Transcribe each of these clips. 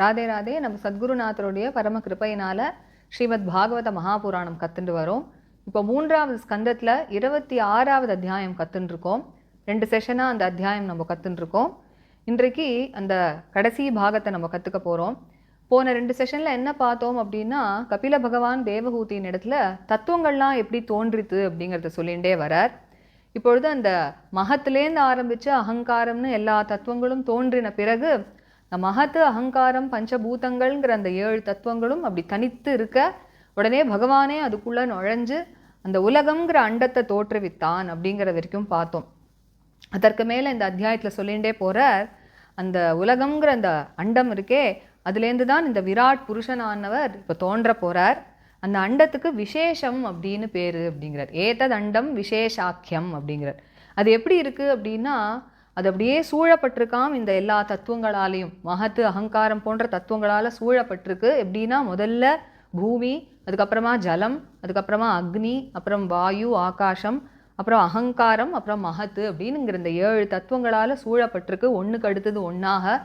ராதே ராதே. நம்ம சத்குருநாதருடைய பரம கிருபையினால ஸ்ரீமத் பாகவத மகாபுராணம் கத்துண்டு வரோம். இப்போ 3வது ஸ்கந்தத்தில் 26வது அத்தியாயம் கத்துன்னு இருக்கோம். 2 செஷனாக அந்த அத்தியாயம் நம்ம கத்துன்னு இருக்கோம். இன்றைக்கு அந்த கடைசி பாகத்தை நம்ம கற்றுக்க போகிறோம். போன 2 செஷனில் என்ன பார்த்தோம் அப்படின்னா, கபில பகவான் தேவஹூதியின் இடத்துல தத்துவங்கள்லாம் எப்படி தோன்றித்து அப்படிங்கிறத சொல்லிகிட்டே வரார். இப்பொழுது அந்த மகத்திலேருந்து ஆரம்பித்து அகங்காரம்னு எல்லா தத்துவங்களும் தோன்றின பிறகு மகத்து அகங்காரம் பஞ்சபூதங்கள்ங்கிற அந்த 7 தத்துவங்களும் அப்படி தனித்து இருக்க உடனே பகவானே அதுக்குள்ளே நுழைஞ்சு அந்த உலகம்ங்கிற அண்டத்தை தோற்றுவித்தான் அப்படிங்கிற வரைக்கும் பார்த்தோம். அதற்கு மேலே இந்த அத்தியாயத்தில் சொல்லிகிட்டே போகிறார், அந்த உலகம்ங்கிற அந்த அண்டம் இருக்கே அதுலேருந்து தான் இந்த விராட் புருஷனானவர் இப்போ தோன்ற போகிறார். அந்த அண்டத்துக்கு விசேஷம் அப்படின்னு பேர் அப்படிங்கிறார். ஏதத் அண்டம் விசேஷாக்கியம் அப்படிங்கிறார். அது எப்படி இருக்குது அப்படின்னா, அது அப்படியே சூழப்பட்டிருக்காம் இந்த எல்லா தத்துவங்களாலையும். மகத்து அகங்காரம் போன்ற தத்துவங்களால் சூழப்பட்டிருக்கு. எப்படின்னா, முதல்ல பூமி, அதுக்கப்புறமா ஜலம், அதுக்கப்புறமா அக்னி, அப்புறம் வாயு ஆகாசம், அப்புறம் அகங்காரம், அப்புறம் மகத்து அப்படின்னுங்கிற இந்த 7 தத்துவங்களால் சூழப்பட்டிருக்கு. ஒன்றுக்கு அடுத்தது ஒன்றாக.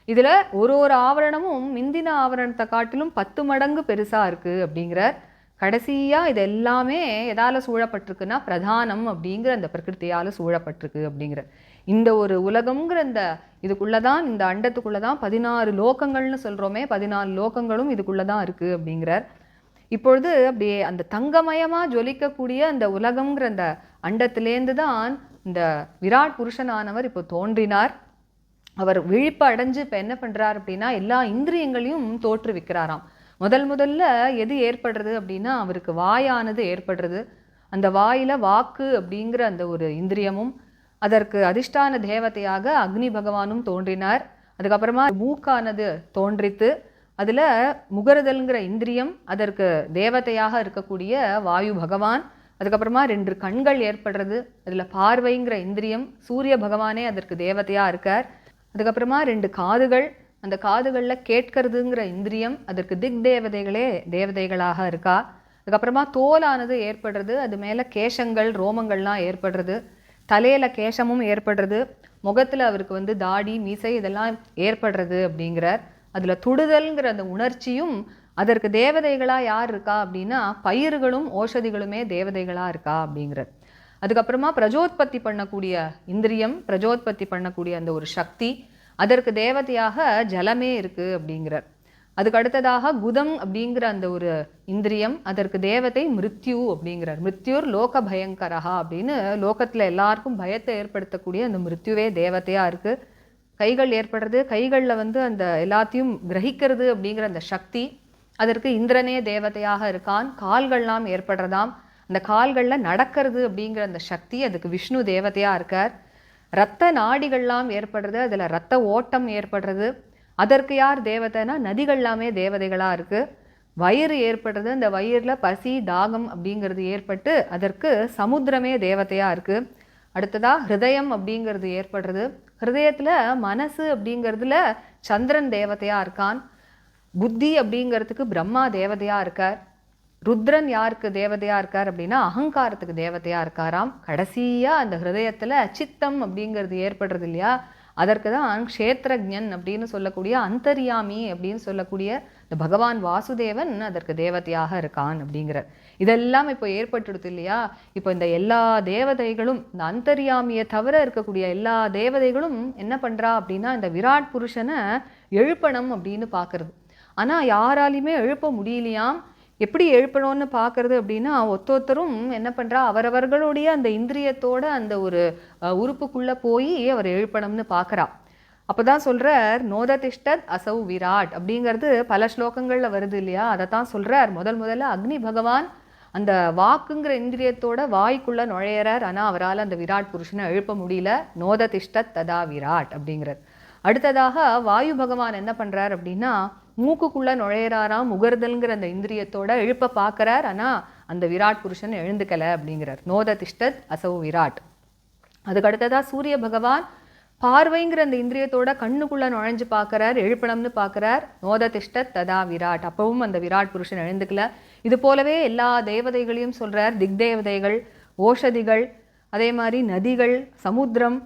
இதில் ஒரு ஆவரணமும் மிந்தின ஆவரணத்தை காட்டிலும் 10 மடங்கு பெருசாக இருக்குது அப்படிங்கிறார். கடைசியாக இது எல்லாமே எதால் சூழப்பட்டிருக்குன்னா பிரதானம் அப்படிங்கிற அந்த பிரகிருத்தியால் சூழப்பட்டிருக்கு அப்படிங்கிற இந்த ஒரு உலகம்ங்கிற இந்த இதுக்குள்ளே தான், இந்த அண்டத்துக்குள்ளே தான் 16 லோகங்கள்னு சொல்கிறோமே, 14 லோகங்களும் இதுக்குள்ளே தான் இருக்குது அப்படிங்கிறார். இப்பொழுது அப்படியே அந்த தங்கமயமாக ஜொலிக்கக்கூடிய அந்த உலகம்ங்கிற அந்த அண்டத்திலேருந்து தான் இந்த விராட் புருஷனானவர் இப்போ தோன்றினார். அவர் விழிப்பு அடைஞ்சு இப்போ என்ன பண்ணுறார் அப்படின்னா, எல்லா இந்திரியங்களையும் தோற்றுவிக்கிறாராம். முதல்ல எது ஏற்படுறது அப்படின்னா, அவருக்கு வாயானது ஏற்படுறது. அந்த வாயில் வாக்கு அப்படிங்கிற அந்த ஒரு இந்திரியமும், அதற்கு அதிஷ்டான தேவதையாக அக்னி பகவானும் தோன்றினார். அதுக்கப்புறமா மூக்கானது தோன்றித்து, அதில் முகருதல்ங்கிற இந்திரியம், அதற்கு தேவதையாக இருக்கக்கூடிய வாயு பகவான். அதுக்கப்புறமா 2 கண்கள் ஏற்படுறது, அதில் பார்வைங்கிற இந்திரியம், சூரிய பகவானே அதற்கு தேவதையாக இருக்கார். அதுக்கப்புறமா 2 காதுகள், அந்த காதுகளில் கேட்கறதுங்கிற இந்திரியம், அதற்கு திக் தேவதைகளே தேவதைகளாக இருக்கா. அதுக்கப்புறமா தோலானது ஏற்படுறது, அது மேலே கேசங்கள் ரோமங்கள்லாம் ஏற்படுறது, தலையில் கேசமும் ஏற்படுறது, முகத்தில் அவருக்கு தாடி மீசை இதெல்லாம் ஏற்படுறது அப்படிங்கிறார். அதில் துடுதல்ங்கிற அந்த உணர்ச்சியும், அதற்கு தேவதைகளாக யார் இருக்கா அப்படின்னா பயிர்களும் ஓஷதிகளுமே தேவதைகளாக இருக்கா அப்படிங்கிறார். அதுக்கப்புறமா பிரஜோத்பத்தி பண்ணக்கூடிய இந்திரியம், பிரஜோத்பத்தி பண்ணக்கூடிய அந்த ஒரு சக்தி, அதற்கு தேவதையாக ஜலமே இருக்குது அப்படிங்கிறார். அதுக்கு அடுத்ததாக குதம் அப்படிங்கிற அந்த ஒரு இந்திரியம், அதற்கு தேவதை மிருத்யு அப்படிங்கிறார். மிருத்யூர் லோக பயங்கரஹா அப்படின்னு லோகத்தில் எல்லாருக்கும் பயத்தை ஏற்படுத்தக்கூடிய அந்த மிருத்யுவே தேவதையாக இருக்குது. கைகள் ஏற்படுறது, கைகளில் அந்த எல்லாத்தையும் கிரகிக்கிறது அப்படிங்கிற அந்த சக்தி, அதற்கு இந்திரனே தேவதையாக இருக்கான். கால்கள்லாம் ஏற்படுறதாம், அந்த கால்களில் நடக்கிறது அப்படிங்கிற அந்த சக்தி, அதுக்கு விஷ்ணு தேவதையாக இருக்கார். இரத்த நாடிகள்லாம் ஏற்படுறது, அதில் இரத்த ஓட்டம் ஏற்படுறது, அதற்கு யார் தேவதைனா நதிகள்லாமே தேவதைகளாக இருக்குது. வயிறு ஏற்படுறது, அந்த வயிறில் பசி தாகம் அப்படிங்கிறது ஏற்பட்டு அதற்கு சமுத்திரமே தேவதையாக இருக்குது. அடுத்ததாக ஹிருதயம் அப்படிங்கிறது ஏற்படுறது, ஹிருதயத்தில் மனசு அப்படிங்கிறதுல சந்திரன் தேவதையாக இருக்கான். புத்தி அப்படிங்கிறதுக்கு பிரம்மா தேவதையாக இருக்கார். ருத்ரன் யாருக்கு தேவதையாக இருக்கார் அப்படின்னா அகங்காரத்துக்கு தேவதையாக இருக்காராம். கடைசியாக அந்த ஹிருதயத்தில் சித்தம் அப்படிங்கிறது ஏற்படுறது இல்லையா, அதற்கு தான் க்ஷேத்ரஜன் அப்படின்னு சொல்லக்கூடிய அந்தர்யாமி அப்படின்னு சொல்லக்கூடிய இந்த பகவான் வாசுதேவன் அதற்கு தேவதையாக இருக்கான் அப்படிங்கிறார். இதெல்லாம் இப்போ ஏற்பட்டுடுது இல்லையா. இப்போ இந்த எல்லா தேவதைகளும், இந்த அந்தர்யாமியை தவிர இருக்கக்கூடிய எல்லா தேவதைகளும் என்ன பண்ணுறா அப்படின்னா, இந்த விராட் புருஷனை எழுப்பணும் அப்படின்னு பார்க்குறது. ஆனால் யாராலையுமே எழுப்ப முடியலையாம். எப்படி எழுப்பணும்னு பார்க்கறது அப்படின்னா, ஒத்தொத்தரும் என்ன பண்ணுறா, அவரவர்களுடைய அந்த இந்திரியத்தோட அந்த ஒரு உறுப்புக்குள்ளே போய் அவர் எழுப்பணும்னு பார்க்குறா. அப்போ தான் சொல்கிறார், நோததிஷ்டத் அசௌ விராட் அப்படிங்கிறது பல ஸ்லோகங்களில் வருது இல்லையா. அதை தான் சொல்கிறார். முதல்ல அக்னி பகவான் அந்த வாக்குங்கிற இந்திரியத்தோட வாய்க்குள்ளே நுழையிறார். ஆனால் அவரால் அந்த விராட் புருஷனை எழுப்ப முடியல. நோததிஷ்டத் ததா விராட் அப்படிங்கிறார். அடுத்ததாக வாயு பகவான் என்ன பண்ணுறார் அப்படின்னா, மூக்குக்குள்ளே நுழையிறாராம். முகர்தல்ங்கிற அந்த இந்திரியத்தோட எழுப்ப பார்க்குறார். ஆனால் அந்த விராட் புருஷன் எழுந்துக்கலை அப்படிங்கிறார். நோததிஷ்டத் அசௌ விராட். அதுக்கு அடுத்ததாக சூரிய பகவான் பார்வைங்கிற அந்த இந்திரியத்தோட கண்ணுக்குள்ளே நுழைஞ்சு பார்க்குறார், எழுப்பணும்னு பார்க்குறார். நோததிஷ்டத் ததா விராட். அப்பவும் அந்த விராட் புருஷன் எழுந்துக்கல. இது போலவே எல்லா தேவதைகளையும் சொல்கிறார். திக் தேவதைகள், ஓஷதிகள், அதே மாதிரி நதிகள், சமுத்திரம்,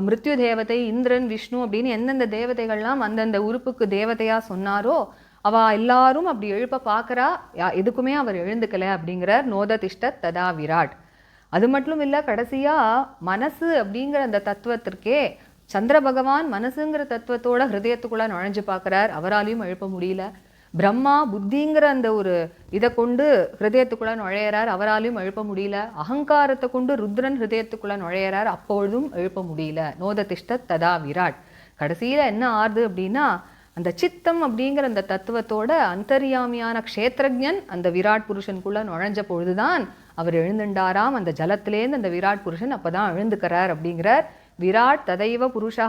மிருத்யு தேவதை, இந்திரன், விஷ்ணு அப்படின்னு எந்தெந்த தேவதைகள்லாம் அந்தந்த உறுப்புக்கு தேவதையாக சொன்னாரோ அவ எல்லாரும் அப்படி எழுப்ப பார்க்குறா, எதுக்குமே அவர் எழுந்துக்கலை அப்படிங்கிறார். நோததிஷ்ட ததா விராட். அது மட்டும் இல்லை, கடைசியாக மனசு அப்படிங்கிற அந்த தத்துவத்திற்கே சந்திர பகவான் மனசுங்கிற தத்துவத்தோட ஹிருதயத்துக்குள்ளே நுழைஞ்சு பார்க்குறார், அவராலையும் எழுப்ப முடியல. பிரம்மா புத்திங்கிற அந்த ஒரு இதை கொண்டு ஹிருதயத்துக்குள்ளே நுழையிறார், அவராலையும் எழுப்ப முடியல. அகங்காரத்தை கொண்டு ருத்ரன் ஹிருதயத்துக்குள்ளே நுழையிறார், அப்பொழுதும் எழுப்ப முடியல. நோததிஷ்ட ததா விராட். கடைசியில் என்ன ஆறுது அப்படின்னா, அந்த சித்தம் அப்படிங்கிற அந்த தத்துவத்தோட அந்தர்யாமியான க்ஷேத்ரஜன் அந்த விராட் புருஷனுக்குள்ளே நுழைஞ்ச பொழுதுதான் அவர் எழுந்துண்டாராம். அந்த ஜலத்திலேருந்து அந்த விராட் புருஷன் அப்போ தான் எழுந்துக்கிறார் அப்படிங்கிறார். விராட் ததைவ புருஷா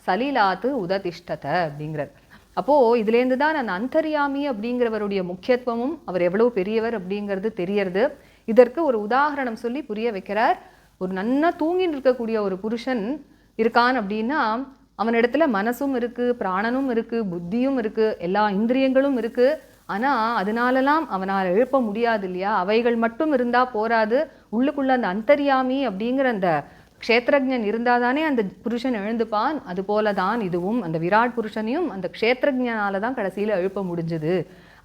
சலிலாத்து உததிஷ்டத அப்படிங்கிறார். அப்போது இதுலேருந்து தான் அந்த அந்தர்யாமி அப்படிங்கிறவருடைய முக்கியத்துவமும் அவர் எவ்வளோ பெரியவர் அப்படிங்கிறது தெரியறது. இதற்கு ஒரு உதாரணம் சொல்லி புரிய வைக்கிறார். ஒரு நன்னா தூங்கின்னு இருக்கக்கூடிய ஒரு புருஷன் இருக்கான் அப்படின்னா அவனிடத்துல மனசும் இருக்குது, பிராணனும் இருக்குது, புத்தியும் இருக்குது, எல்லா இந்திரியங்களும் இருக்குது. ஆனால் அதனாலலாம் அவனால் எழுப்ப முடியாது இல்லையா? அவைகள் மட்டும் இருந்தால் போராது, உள்ளுக்குள்ள அந்த அந்தர்யாமி அப்படிங்கிற அந்த க்ஷேத்ரஜன் இருந்தால் தானே அந்த புருஷன் எழுந்துப்பான். அதுபோல தான் இதுவும் அந்த விராட் புருஷனையும் அந்த க்ஷேத்ரஜனால தான் கடைசியில் எழுப்ப முடிஞ்சுது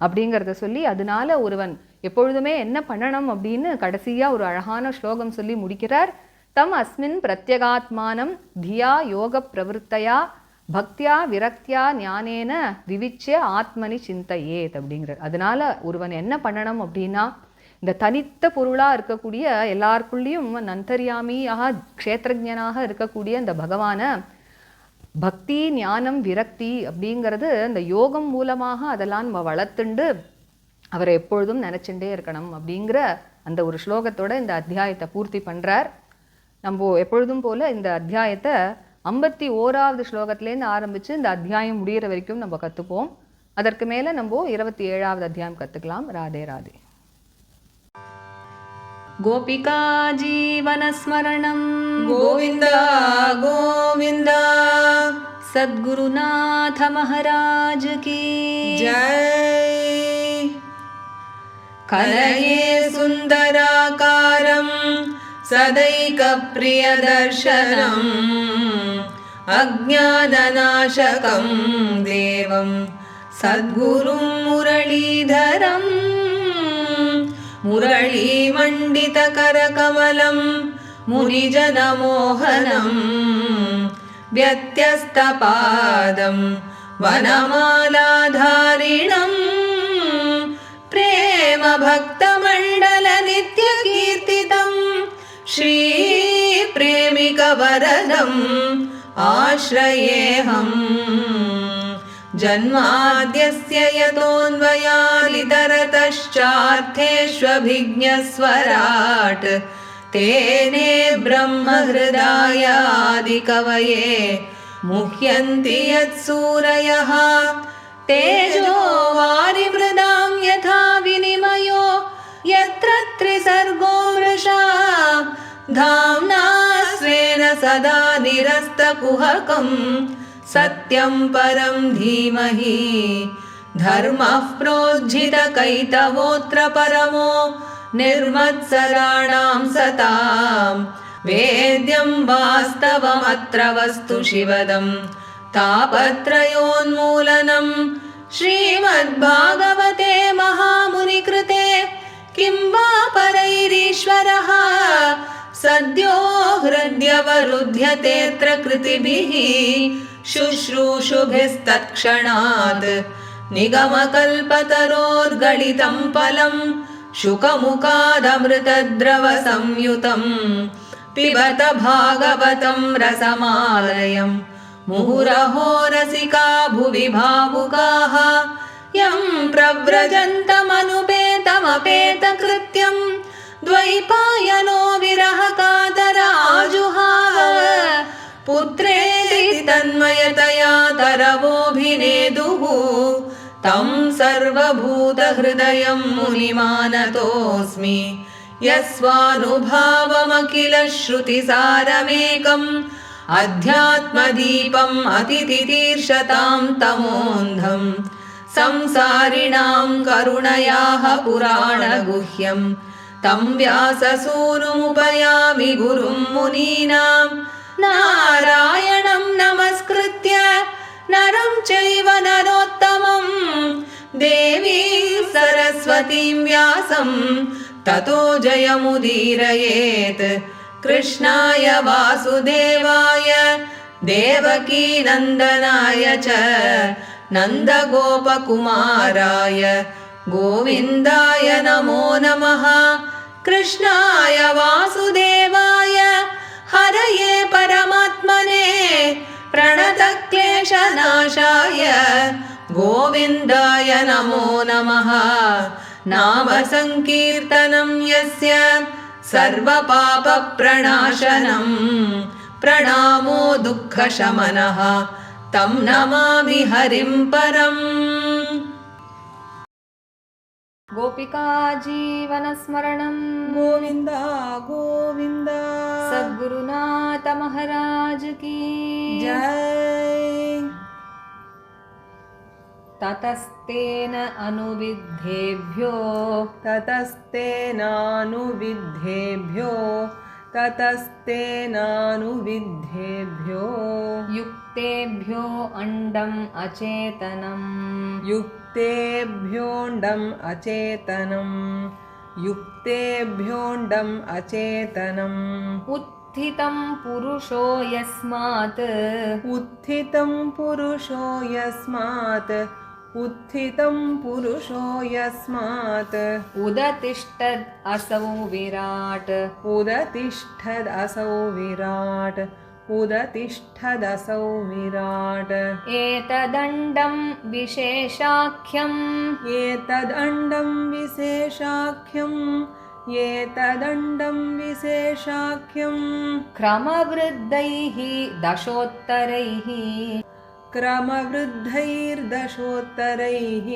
அப்படிங்கிறத சொல்லி, அதனால ஒருவன் எப்பொழுதுமே என்ன பண்ணணும் அப்படின்னு கடைசியாக ஒரு அழகான ஸ்லோகம் சொல்லி முடிக்கிறார். தம் அஸ்மின் பிரத்யகாத்மானம் தியா யோக பிரவருத்தையா பக்தியா விரக்தியா ஞானேன விவிச்சிய ஆத்மனி சிந்தையேத் அப்படிங்கிறார். அதனால ஒருவன் என்ன பண்ணணும் அப்படின்னா, இந்த தனித்த பொருளாக இருக்கக்கூடிய எல்லாருக்குள்ளேயும் அந்தர்யாமியாக க்ஷேத்ரஜனாக இருக்கக்கூடிய அந்த பகவானை பக்தி ஞானம் விரக்தி அப்படிங்கிறது அந்த யோகம் மூலமாக அதெல்லாம் நம்ம வளர்த்துண்டு அவரை எப்பொழுதும் நினச்சிண்டே இருக்கணும் அப்படிங்கிற அந்த ஒரு ஸ்லோகத்தோட இந்த அத்தியாயத்தை பூர்த்தி பண்ணுறார். நம்ம எப்பொழுதும் போல் இந்த அத்தியாயத்தை 51வது ஸ்லோகத்திலேருந்து ஆரம்பித்து இந்த அத்தியாயம் முடிகிற வரைக்கும் நம்ம கற்றுப்போம். அதற்கு மேலே நம்ம 27வது அத்தியாயம் கற்றுக்கலாம். ராதே ராதே. गोपिका जीवनस्मरणं गोविन्द गोविन्द सद्गुरुनाथ महाराज की जय। कलये सुन्दराकारं सदैकप्रियदर्शनम् अज्ञाननाशकं देवं सद्गुरुं मुरलीधरम् मुरलीमण्डितकरकमलं मुनिजनमोहनं व्यत्यस्तपादं वनमालाधारिणं प्रेमभक्तमण्डलनित्यकीर्तितं श्रीप्रेमिकवरदम् आश्रयेऽहम्। जन्माद्यस्य यतोऽन्वयादितरतश्चार्थेष्वभिज्ञस्वराट् तेने ब्रह्महृदायादिकवये मुह्यन्ति यत्सूरयः। तेजो वारिमृदां यथा विनिमयो यत्र त्रिसर्गो मृषा धाम्ना स्वेन सदा निरस्तकुहकम् सत्यं परं धीमहि। धर्मः प्रोज्झितकैतवोऽत्र परमो निर्मत्सराणां सतां वेद्यं वास्तवमत्र वस्तु शिवदं तापत्रयोन्मूलनं। श्रीमद्भागवते महामुनिकृते किं वा परैरीश्वरः सद्यो हृद्यवरुध्यतेऽत्र कृतिभिः शुश्रूषुभिस्तत्क्षणात् निगमकल्पतरोर्गलितं फलं शुकमुखादमृतद्रवसंयुतं पिबत भागवतं रसमालयं मुहुरहो रसिका भुवि भावुकाः यं प्रव्रजन्तमनुपेतमपेतकृत्यं द्वैपायनो विरहकातराजुहाव पुत्रेति तन्मयतया तरवोऽभिनेदुः तं सर्वभूतहृदयं मुनिमानतोऽस्मि यस्वानुभावमखिलश्रुतिसारमेकम् अध्यात्मदीपम् अतितितीर्षतां तमोऽन्धम् संसारिणां करुणयाः पुराणगुह्यं तं व्याससूनुमुपयामि गुरुं मुनीनां नारायणं नमस्कृत्य नरं चैव नरोत्तमं देवीं सरस्वतीं व्यासं ततो जयमुदीरयेत्। कृष्णाय वासुदेवाय देवकीनन्दनाय च नन्दगोपकुमाराय गोविन्दाय नमो नमः। कृष्णाय वासुदेवाय हरये परमात्मने प्रणतक्लेशनाशाय गोविन्दाय नमो नमः। नाम संकीर्तनं यस्य सर्वपापप्रणाशनं प्रणामो दुःखशमनः तं नमामि हरिं परम्। गोपिका जीवनस्मरणं गोविन्द गोविन्द सद्गुरुनाथ महाराज की जय। ततस्तेन अनुविद्धेभ्यो ततस्तेनानुविद्धेभ्यो युक्तेभ्यो अण्डम् अचेतनम् युक्तेभ्योऽण्डम् अचेतनम् उत्थितं पुरुषो यस्मात् उदतिष्ठद् असौ विराट् एतदण्डं विशेषाख्यं क्रमवृद्धैः क्रमवृद्धैर्दशोत्तरैः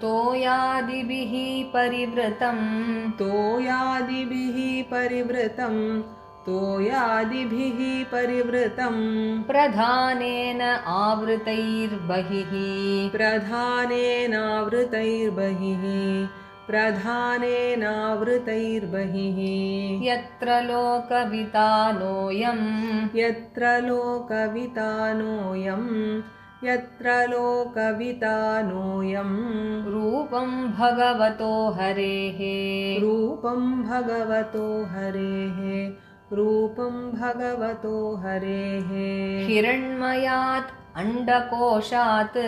तोयादिभिः परिवृतं प्रधानेन आवृतैर्बहिः यत्र लोकवितानोऽयं रूपं भगवतो हरेः हिरण्मयात् अण्डकोशात्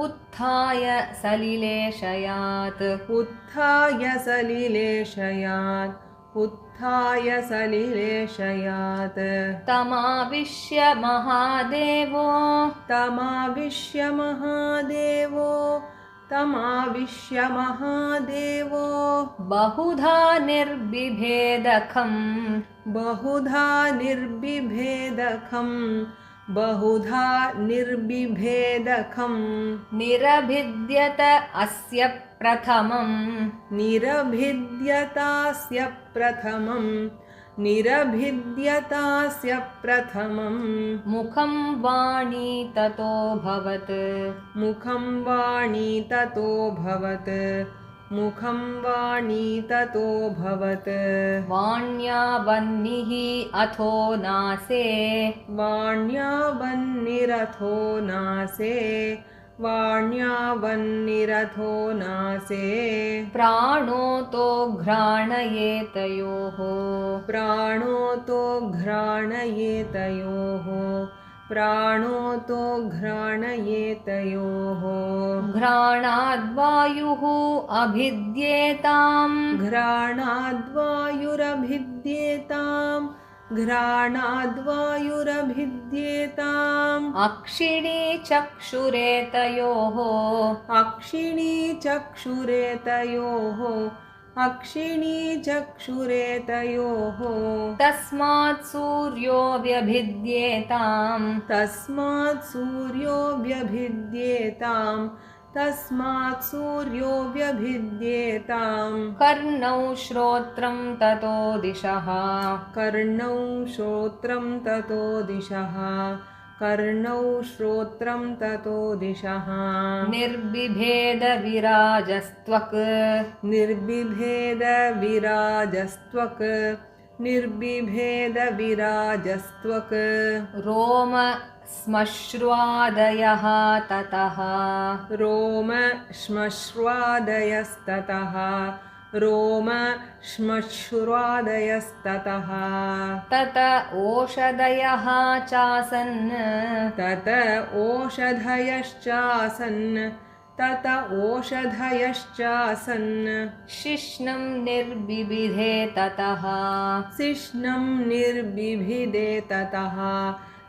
उत्थाय सलिलेशयात् तमाविश्य महादेवो बहुधा निर्बिभेदकं निरभिद्यत अस्य प्रथमं मुखं वाणी ततो भवत् वाण्या वह्निः अथो नासे प्राणो तो घ्राणयेतयोः घ्राणाद्वायुः अभिद्येताम् अक्षिणी चक्षुरेतयोः तस्मात् सूर्यो व्यभिद्येताम् कर्णौ श्रोत्रं ततो दिशः कर्णौ श्रोत्रं ततो दिशः निर्बिभेदविराजस्त्वक् निर्बिभेदविराजस्त्वक् निर्बिभेदविराजस्त्वक् रोम श्मश्रुवादयः ततः रोम श्मश्रुवादयस्ततः रोम श्मश्रुवादयस्ततः तत ओषधयः चासन् तत ओषधयश्चासन् तत ओषधयश्चासन् शिश्नं निर्बिबिधे ततः शिश्नं निर्बिभिदे ततः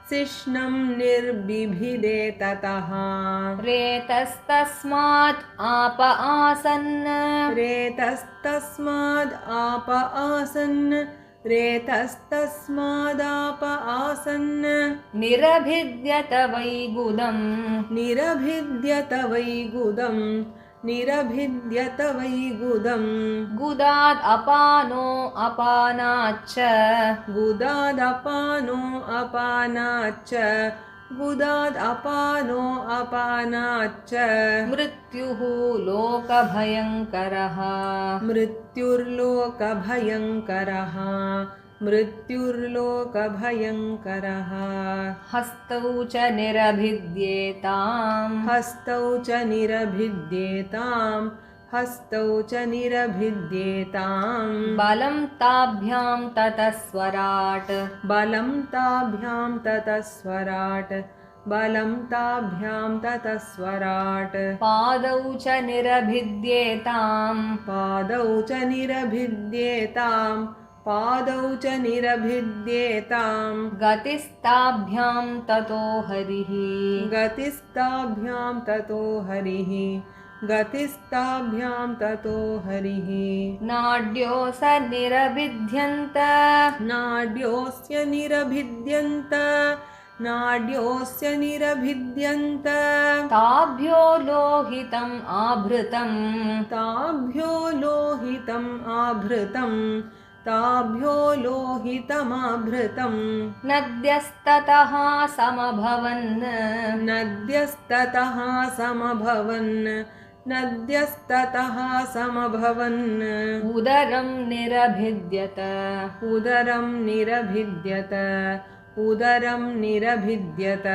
शिश्नं निर्बिभिदे ततः रेतस्तस्मात् आप आसन् रेतस्तस्माद् आप आसन् रेतस्तस्मादाप आसन् निरभिद्यत वैगुदम् निरभिद्यत वैगुदम् निरभिद्यत वैगुदम् गुदाद् अपानो अपानाच्च गुदादपानो अपानाच्च गुदाद् अपानो अपानाच्च मृत्युः लोकभयङ्करः मृत्युर्लोकभयङ्करः मृत्युर्लोकभयङ्करः हस्तौ च निरभिद्येताम् हस्तौ च निरभिद्येताम् हस्तौ च निरभिद्येताम् बलं ताभ्यां ततः स्वराट् बलं ताभ्यां ततः स्वराट् बलं ताभ्यां ततः स्वराट् पादौ च निरभिद्येताम् पादौ च निरभिद्येताम् पादौ च निरभिद्येताम् गतिस्ताभ्यां ततो हरिः गतिस्ताभ्यां ततो हरिः गतिस्ताभ्यां ततो हरिः नाड्यो स निरभिद्यन्त नाड्योऽस्य निरभिद्यन्त नाड्योऽस्य निरभिद्यन्त ताभ्यो लोहितम् आभृतम् ताभ्यो लोहितम् आभृतम् ताभ्यो लोहितमाभृतम् नद्यस्ततः समभवन् नद्यस्ततः समभवन् नद्यस्ततः समभवन् उदरं निरभिद्यत उदरं निरभिद्यत उदरं निरभिद्यत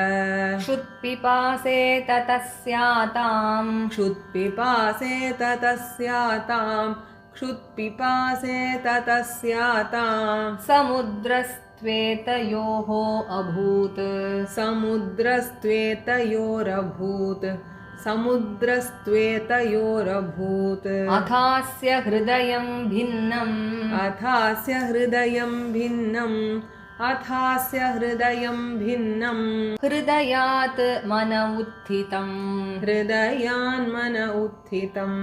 क्षुत्पिपासे ततस्याताम् क्षुत्पिपासे ततस्याताम् क्षुत्पिपासे ततस्याताम् समुद्रस्त्वेतयोः अभूत् समुद्रस्त्वेतयोरभूत् समुद्रस्त्वेतयोरभूत् अथास्य हृदयं भिन्नम् अथास्य हृदयं भिन्नम् अथास्य हृदयं भिन्नम् हृदयात् मन उत्थितम् हृदयान्मन उत्थितम्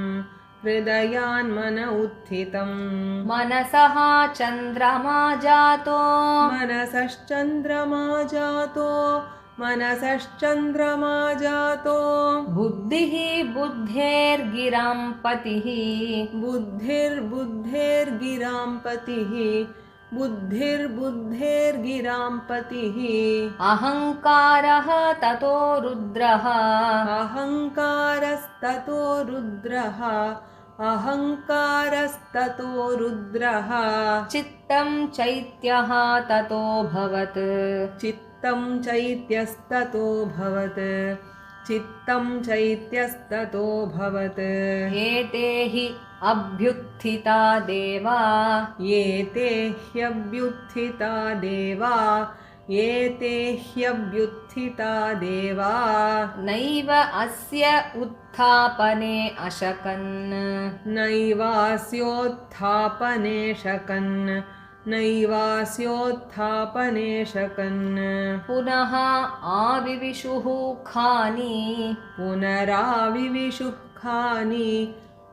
हृदयान्मन उत्थितम् मनसः चन्द्रमा जातो मनसश्चन्द्रमा जातो मनसश्चन्द्रमा जातो बुद्धिः बुद्धेर्गिरां पतिः बुद्धिर्बुद्धेर्गिरां पतिः बुद्धिर्बुद्धेर्गिरां पतिः अहङ्कारः ततो रुद्रः अहङ्कारस्ततो रुद्रः अहङ्कारस्ततो रुद्रः चित्तं चैत्यः ततोऽभवत् चित्तं चैत्यस्ततो भवत् चित्तं चैत्यस्ततोऽभवत् एते हि अभ्युत्थिता देवा एते ह्यभ्युत्थिता देवा एते ह्यभ्युत्थिता देवा नैव अस्य उत्थापने अशकन् नैवास्योत्थापने शकन् नैवास्योत्थापने शकन् पुनः आविविशुः खानि पुनराविविशुः खानि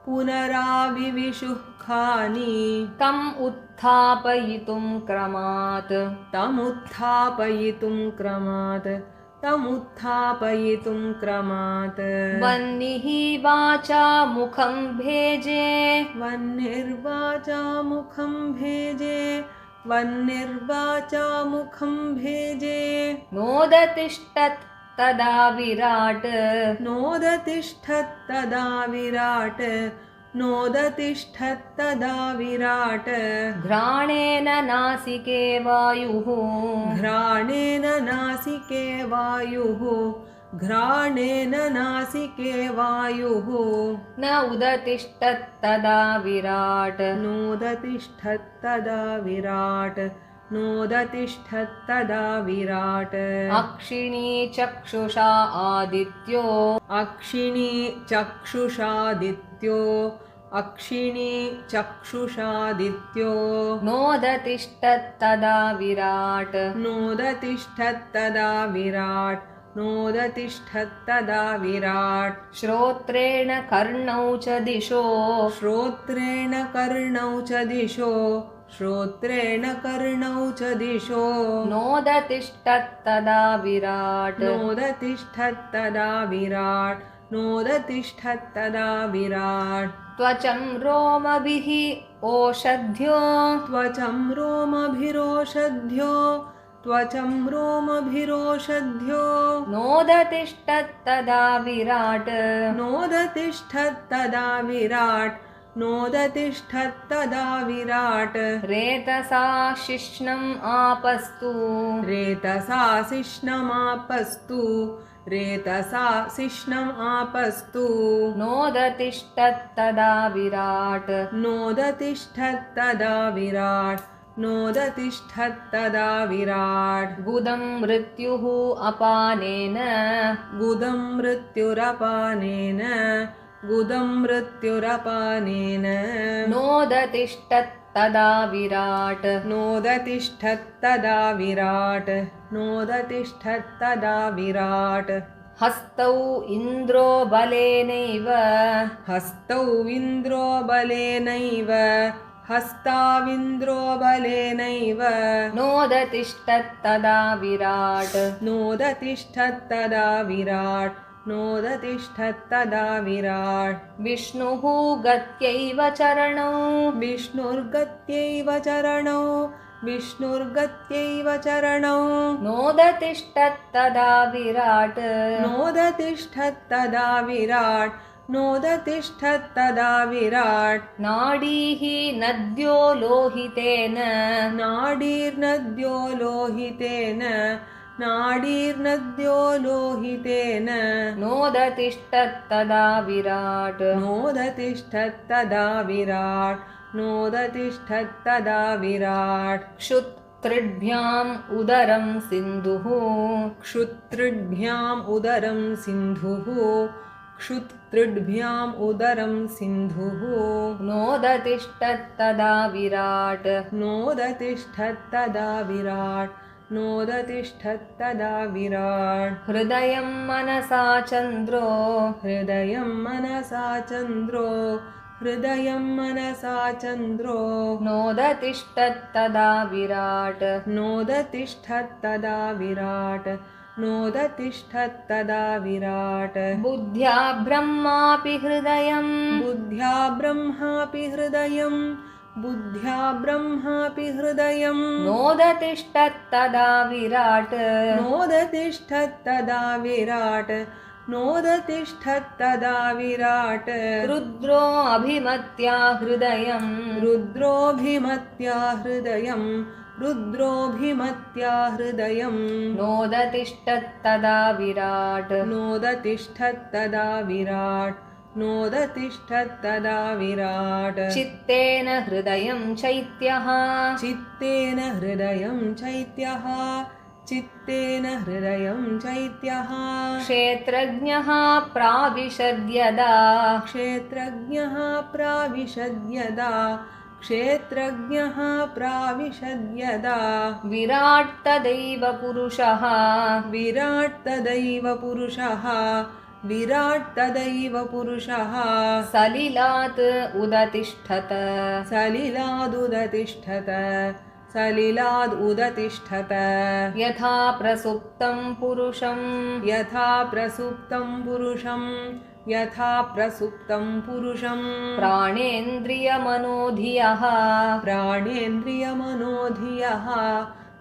पुनराविविशुः खानि तम् उत्थापयितुं क्रमात् तमुत्थापयितुं क्रमात् तमुत्थापयितुं क्रमात् वह्निः वाचा मुखं भेजे वह्निर्वाचा मुखं भेजे वह्निर्वाचा मुखं भेजे नोदतिष्ठत् तदा विराट् नोदतिष्ठत्तदा विराट् नोदतिष्ठत्तदा विराट् घ्राणेन नासिके वायुः घ्राणेन नासिके वायुः घ्राणेन नासिके वायुः न उदतिष्ठत् तदा विराट् नोदतिष्ठत्तदा विराट् नोदतिष्ठत्तदा विराट् अक्षिणी चक्षुषा आदित्यो अक्षिणी चक्षुषादित्यो अक्षिणी चक्षुषादित्यो नोदतिष्ठत् तदा विराट् नोदतिष्ठत्तदा विराट् नोदतिष्ठत्तदा विराट् श्रोत्रेण कर्णौ च दिशो श्रोत्रेण कर्णौ च दिशो श्रोत्रेण कर्णौ च दिशो नोदतिष्ठत् तदा विराट् नोदतिष्ठत्तदा विराट् नोदतिष्ठत्तदा विराट् त्वचं रोमभिः ओषध्यो त्वचं रोमभिरोषध्यो त्वचं रोमभिरोषध्यो नोदतिष्ठत् तदा विराट् नोदतिष्ठत्तदा विराट् नोदतिष्ठत्तदा विराट् रेतसा शिष्णम् आपस्तु रेतसा शिष्णमापस्तु रेतसा शिष्णम् आपस्तु नोदतिष्ठत् तदा विराट् नोदतिष्ठत्तदा विराट् नोदतिष्ठत्तदा विराट् गुदं मृत्युः अपानेन गुदं मृत्युरपानेन गुदं मृत्युरपानेन नोदतिष्ठत् तदा विराट् नोदतिष्ठत्तदा विराट् नोदतिष्ठत्तदा विराट् हस्तौ इन्द्रो बलेनैव हस्तौ इन्द्रो बलेनैव हस्ताविन्द्रो बलेनैव नोदतिष्ठत् तदा विराट् नोदतिष्ठत्तदा विराट् नोदतिष्ठत्तदा विराट् विष्णुः गत्यैव चरणौ विष्णुर्गत्यैव चरणौ विष्णुर्गत्यैव चरणौ नोदतिष्ठत् तदा विराट् नोदतिष्ठत्तदा विराट् नोदतिष्ठत्तदा विराट् नाडीः नद्यो लोहितेन नाडीर्नद्यो लोहितेन नाडीर्नद्यो लोहितेन नोदतिष्ठत् तदा विराट् नोदतिष्ठत्तदा विराट् नोदतिष्ठत्तदा विराट् क्षुत्तृभ्याम् उदरं सिन्धुः क्षुत्तृभ्याम् उदरं सिन्धुः क्षुत्तृभ्याम् उदरं सिन्धुः नोदतिष्ठत् तदा विराट् नोदतिष्ठत्तदा विराट् नोदतिष्ठत्तदा विराट् हृदयं मनसा चन्द्रो हृदयं मनसा चन्द्रो हृदयं मनसा चन्द्रो नोदतिष्ठत् तदा विराट् नोदतिष्ठत्तदा विराट् नोदतिष्ठत्तदा विराट् बुद्ध्या ब्रह्मापि हृदयं बुद्ध्या ब्रह्मापि हृदयं बुद्ध्या ब्रह्मापि हृदयं नोदतिष्ठत् तदा विराट् नोदतिष्ठत्तदा विराट् नोदतिष्ठत्तदा विराट् रुद्रो अभिमत्या हृदयं रुद्रोऽभिमत्या हृदयं रुद्रोऽभिमत्या हृदयं नोदतिष्ठत् तदा विराट् नोदतिष्ठत्तदा विराट् नोदतिष्ठत्तदा विराट् चित्तेन हृदयं चैत्यः चित्तेन हृदयं चैत्यः चित्तेन हृदयं चैत्यः क्षेत्रज्ञः प्राविशद्यदा क्षेत्रज्ञः प्राविशद्यदा क्षेत्रज्ञः प्राविशद्यदा विराट् तदैव पुरुषः विराट् तदैव पुरुषः विराट् तदैव पुरुषः सलिलात् उदतिष्ठत सलिलादुदतिष्ठत सलिलाद् उदतिष्ठत यथा प्रसुप्तं पुरुषं यथा प्रसुप्तं पुरुषं यथा प्रसुप्तं पुरुषं प्राणेन्द्रियमनोधियः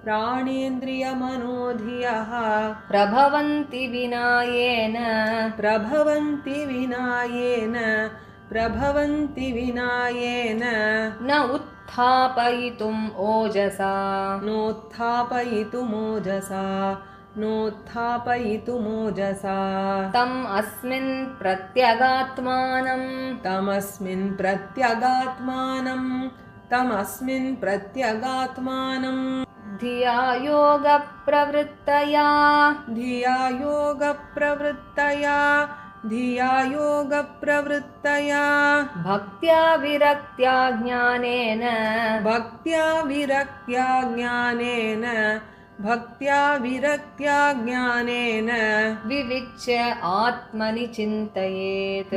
प्राणेन्द्रियमनोधियः प्रभवन्ति विनायेन न उत्थापयितुम् ओजसा नोत्थापयितुमोजसा तम् अस्मिन् तमस्मिन् प्रत्यगात्मानं धिया योगप्रवृत्तया धिया योगप्रवृत्तया भक्त्या विरक्त्या ज्ञानेन विविच्य आत्मनि चिन्तयेत्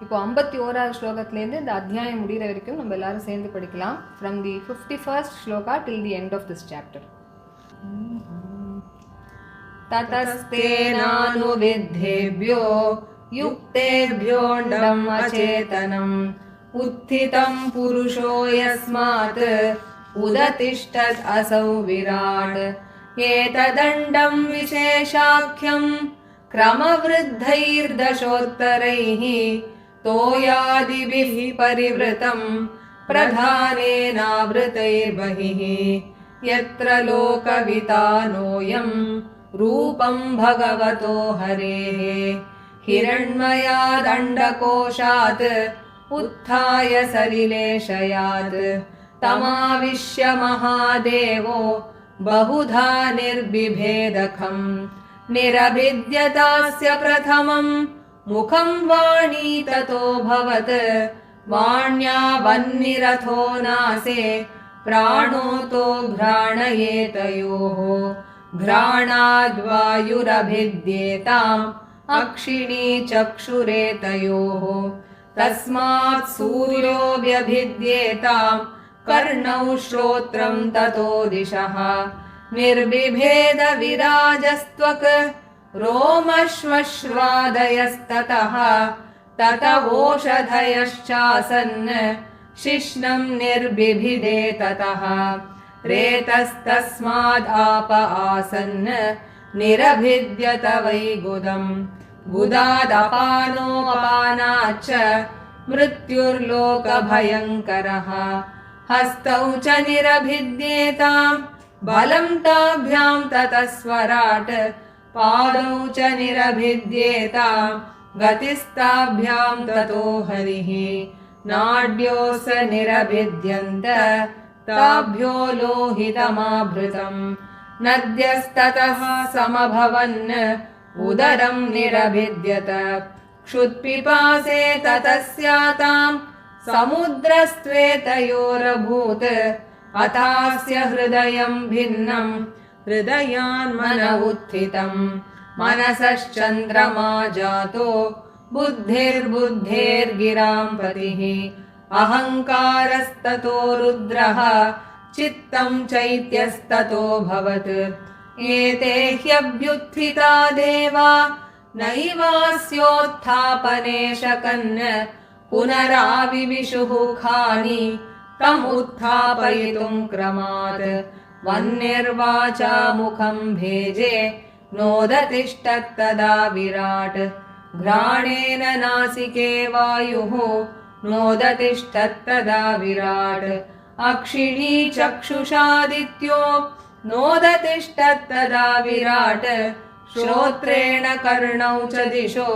இப்போ 51வது ஸ்லோகத்திலேருந்து இந்த அத்தியாயம் முடிகிற வரைக்கும் நம்ம எல்லாரும் சேர்ந்து படிக்கலாம். From the 51st shloka till the end of this chapter. ततस्तेनानुविद्धेभ्यो युक्तेभ्योऽण्डम् अचेतनम् उत्थितं पुरुषो यस्मात् उदतिष्ठत् असौ विराट् एतदण्डं विशेषाख्यं क्रमवृद्धैर्दशोत्तरैः तोयादिभिः परिवृतं प्रधानेनावृतैर्बहिः यत्र लोकवितानोऽयं रूपं भगवतो हरेः हिरण्मयादण्डकोशात् उत्थाय सलिलेशयात् तमाविश्य महादेवो बहुधा निर्बिभेदकं निरभिद्यतास्य प्रथमं मुखं वाणी ततोऽभवत् वाण्या वह्निरथो नासे प्राणोतो घ्राणयेतयोः घ्राणाद्वायुरभिद्येताम् अक्षिणी चक्षुरेतयोः तस्मात् सूर्यो व्यभिद्येताम् कर्णौ श्रोत्रं ततो दिशः निर्बिभेद विराजस्त्वक् रोमश्मश्वादयस्ततः ततवोषधयश्चासन् शिश्नं निर्बिभिदे ततः रेतस्तस्माद् आप आसन् निरभिद्यत वै गुदम् गुदादपानोऽपानाच्च मृत्युर्लोकभयङ्करः हस्तौ च निरभिद्येताम् बलं ताभ्यां ततः स्वराट् पादौ च निरभिद्येताम् गतिस्ताभ्यां ततो हरिः नाड्योऽस निरभिद्यन्त ताभ्यो लोहितमाभृतम् नद्यस्ततः समभवन् उदरं निरभिद्यत क्षुत्पिपासे ततस्याताम् समुद्रस्त्वेतयोरभूत् अथास्य हृदयं भिन्नं हृदयान्मन उत्थितम् मनसश्चन्द्रमा जातो बुद्धिर्बुद्धेर्गिरां पतिः अहङ्कारस्ततो रुद्रः चित्तं चैत्यस्ततो भवत् एते ह्यभ्युत्थिता देवा नैवास्योत्थापने शकन् पुनराविविशुः खानि तमुत्थापयितुं क्रमात् वह्निर्वाचा मुखं भेजे नोदतिष्ठत्तदा विराट् घ्राणेन नासिके वायुः नोदतिष्ठत्तदा विराट् अक्षिणी चक्षुषादित्यो नोदतिष्ठत्तदा विराट् श्रोत्रेण कर्णौ च दिशो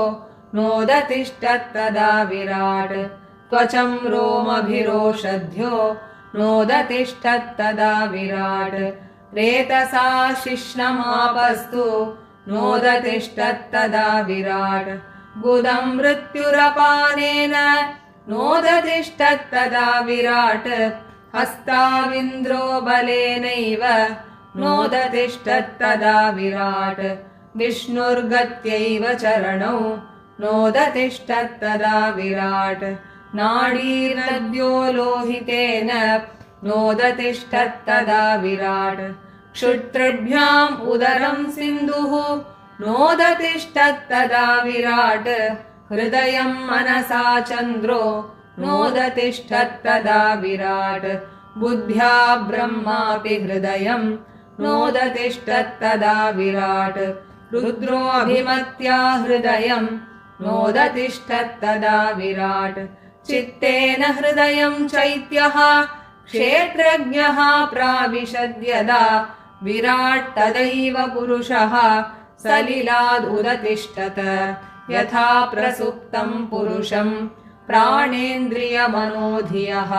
नोदतिष्ठत्तदा विराट् त्वचं रोमभिरोषध्यो नोदतिष्ठत्तदा विराट् रेतसा शिश्नमापस्तु नोदतिष्ठत्तदा विराट् गुदं मृत्युरपानेन नोदतिष्ठत्तदा विराट् हस्ताविन्द्रो बलेनैव नोदतिष्ठत्तदा विराट् विष्णुर्गत्यैव चरणौ नोदतिष्ठत्तदा विराट् नाडीर्नद्यो लोहितेन नोदतिष्ठत्तदा विराट् क्षुत्रिभ्याम् उदरं सिन्धुः नोदतिष्ठत्तदा विराट् हृदयं मनसा चन्द्रो नोदतिष्ठत्तदा विराट् बुद्ध्या ब्रह्मापि हृदयं नोदतिष्ठत्तदा विराट् रुद्रोऽभिमत्या हृदयं नोदतिष्ठत्तदा विराट् चित्तेन हृदयं चैत्यः क्षेत्रज्ञः प्राविशद्यदा विराट् तदैव पुरुषः सलिलादुदतिष्ठत यथा प्रसुप्तं पुरुषं प्राणेन्द्रियमनोधियः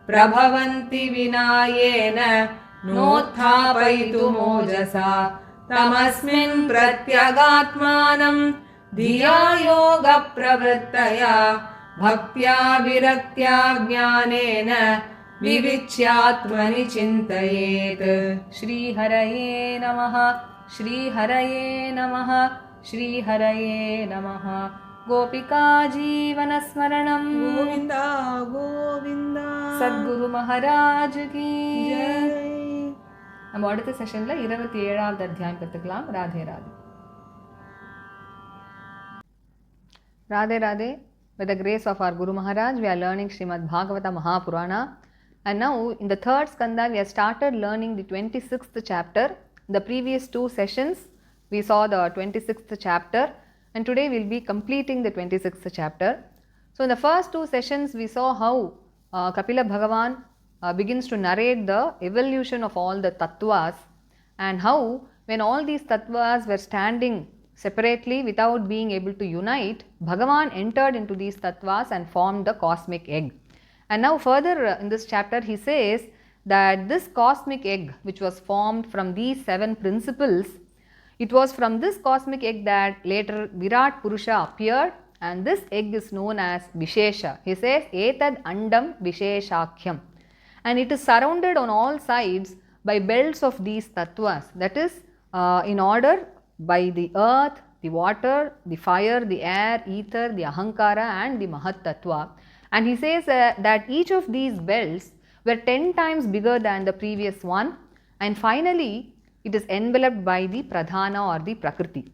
प्रभवन्ति विना येन नोत्थापयितुमोजसा तमस्मिन् प्रत्यगात्मानं धिया योगप्रवृत्तया भक्त्या विरक्त्या ज्ञानेन विविच्यात्मनि चिन्तयेत्। श्रीहरये नमः, श्रीहरये नमः, श्रीहरये नमः। गोपिका जीवनस्मरणं गोविन्द गोविन्द सद्गुरु महाराज की जय। நம்ம அடுத்த செஷன்ல 27வது அத்தியாயம் கத்துக்கலாம். Radhe Radhe. Radhe Radhe. With the grace of our Guru Maharaj, we are learning Srimad Bhagavata Mahapurana. And now in the third skanda, we have started learning the 26th chapter. In the previous two sessions, we saw the 26th chapter. And today we will be completing the 26th chapter. So in the first two sessions, we saw how Kapila Bhagavan begins to narrate the evolution of all the tattvas and how when all these tattvas were standing separately without being able to unite, Bhagavan entered into these tattvas and formed the cosmic egg. And now further in this chapter he says that this cosmic egg which was formed from these 7 principles, it was from this cosmic egg that later Virat Purusha appeared, and this egg is known as Vishesha. He says Etad Andam Visheshakhyam, and it is surrounded on all sides by belts of these tattvas, that is in order by the earth, the water, the fire, the air, ether, the ahankara and the mahat tattva. And he says that each of these belts were 10 times bigger than the previous one, and finally it is enveloped by the pradhana or the prakriti.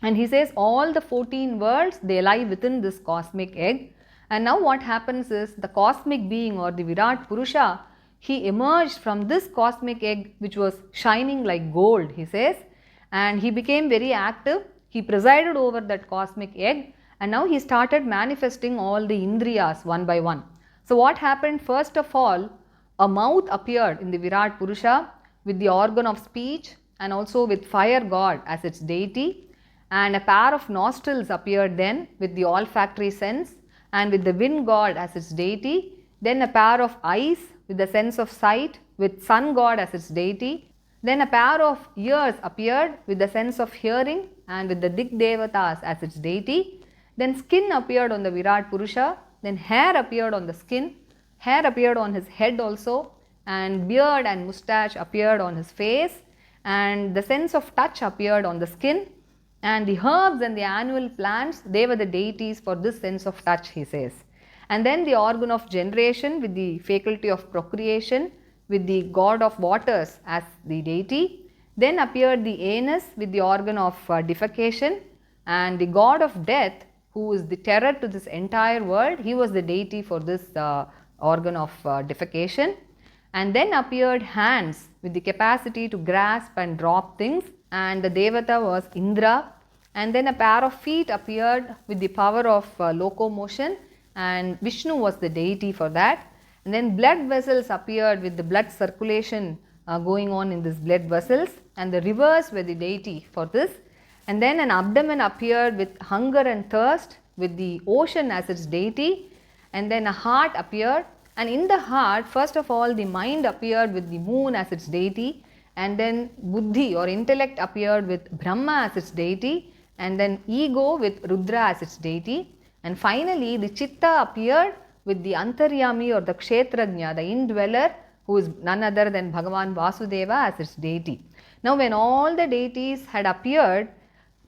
And he says all the 14 worlds, they lie within this cosmic egg. And now what happens is the cosmic being or the Virat Purusha, he emerged from this cosmic egg which was shining like gold, he says, and he became very active. He presided over that cosmic egg, and now he started manifesting all the indriyas one by one. So what happened? First of all, a mouth appeared in the Virat Purusha with the organ of speech and also with fire god as its deity, and a pair of nostrils appeared then with the olfactory sense and with the wind god as its deity, then a pair of eyes with the sense of sight with sun god as its deity, then a pair of ears appeared with the sense of hearing and with the Dik Devatas as its deity, then skin appeared on the Virat Purusha, then hair appeared on the skin, hair appeared on his head also, and beard and moustache appeared on his face, and the sense of touch appeared on the skin, and the herbs and the annual plants, they were the deities for this sense of touch, he says. And then the organ of generation with the faculty of procreation with the god of waters as the deity, then appeared the anus with the organ of defecation, and the god of death, who is the terror to this entire world, he was the deity for this organ of defecation. And then appeared hands with the capacity to grasp and drop things, and the devata was Indra. And then a pair of feet appeared with the power of locomotion, and Vishnu was the deity for that. And then blood vessels appeared with the blood circulation going on in these blood vessels, and the rivers were the deity for this. And then an abdomen appeared with hunger and thirst with the ocean as its deity, and then a heart appeared, and in the heart first of all the mind appeared with the moon as its deity, and then buddhi or intellect appeared with Brahma as its deity, and then ego with Rudra as its deity, and finally the chitta appeared with the Antaryami or the Kshetrajna, the indweller, who is none other than Bhagavan Vasudeva as its deity. Now when all the deities had appeared,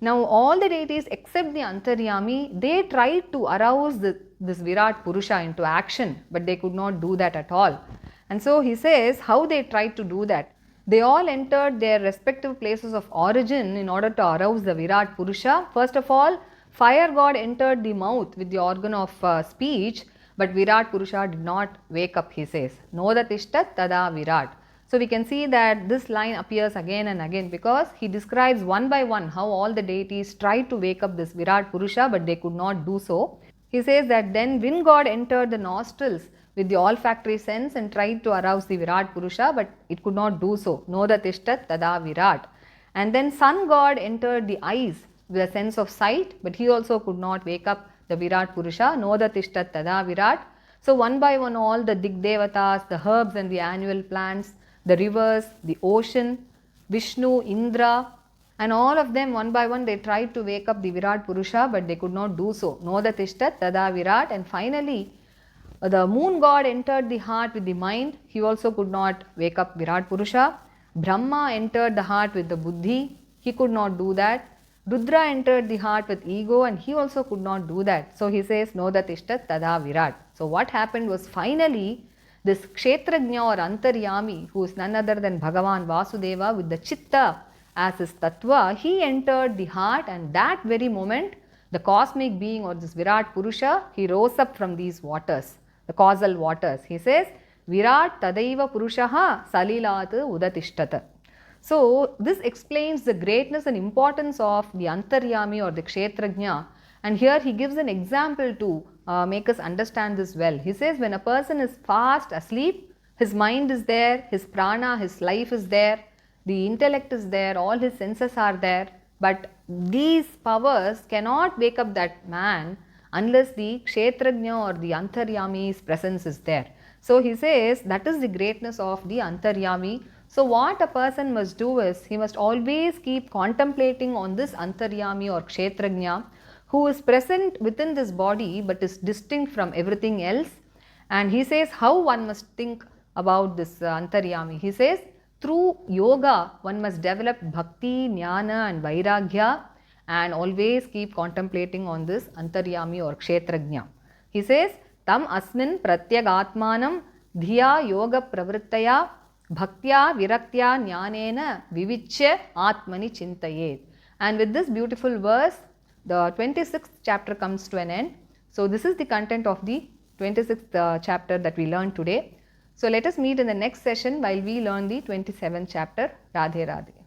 now all the deities except the Antaryami, they tried to arouse this Virat Purusha into action, but they could not do that at all. And so he says how they tried to do that. They all entered their respective places of origin in order to arouse the Virat Purusha. First of all, fire god entered the mouth with the organ of speech, but Virat Purusha did not wake up, he says. Nodatishtat tada Virat. So we can see that this line appears again and again because he describes one by one how all the deities tried to wake up this Virat Purusha, but they could not do so. He says that then wind god entered the nostrils with the olfactory sense and tried to arouse the Virat Purusha, but it could not do so. Nodatishtat tada Virat. And then sun god entered the eyes with a sense of sight, but he also could not wake up the Virat Purusha. Nodatishtat tada Virat. So one by one all the Digdevatas, the herbs and the annual plants, the rivers, the ocean, Vishnu, Indra, and all of them one by one they tried to wake up the Virat Purusha, but they could not do so. Nodatishtat tada Virat. And finally, the moon god entered the heart with the mind. He also could not wake up Virat Purusha. Brahma entered the heart with the buddhi. He could not do that. Rudra entered the heart with ego, and he also could not do that. So he says, Nodatishtat tada Virat. So what happened was finally this Kshetrajna or Antaryami, who is none other than Bhagavan Vasudeva with the Chitta as his Tattva, he entered the heart, and that very moment the cosmic being or this Virat Purusha, he rose up from these waters, the causal waters. He says, Virat tadaiva Purushaha salilat udatishtat. So this explains the greatness and importance of the Antaryami or the Kshetrajna, and here he gives an example to make us understand this well. He says when a person is fast asleep, his mind is there, his prana, his life is there, the intellect is there, all his senses are there, but these powers cannot wake up that man unless the Kshetrajna or the Antaryami's presence is there. So he says that is the greatness of the Antaryami. So what a person must do is he must always keep contemplating on this Antaryami or Kshetrajna, who is present within this body but is distinct from everything else. And he says how one must think about this Antaryami. He says through yoga one must develop bhakti, jnana and vairagya, and always keep contemplating on this Antaryami or Kshetrajna. He says tam asmin pratyagatmanam dhiya yoga pravrittaya bhaktya viraktya jnanena vivichya atmani chintayet. And with this beautiful verse, the 26th chapter comes to an end. So this is the content of the 26th chapter that we learned today. So let us meet in the next session while we learn the 27th chapter. Radhe Radhe.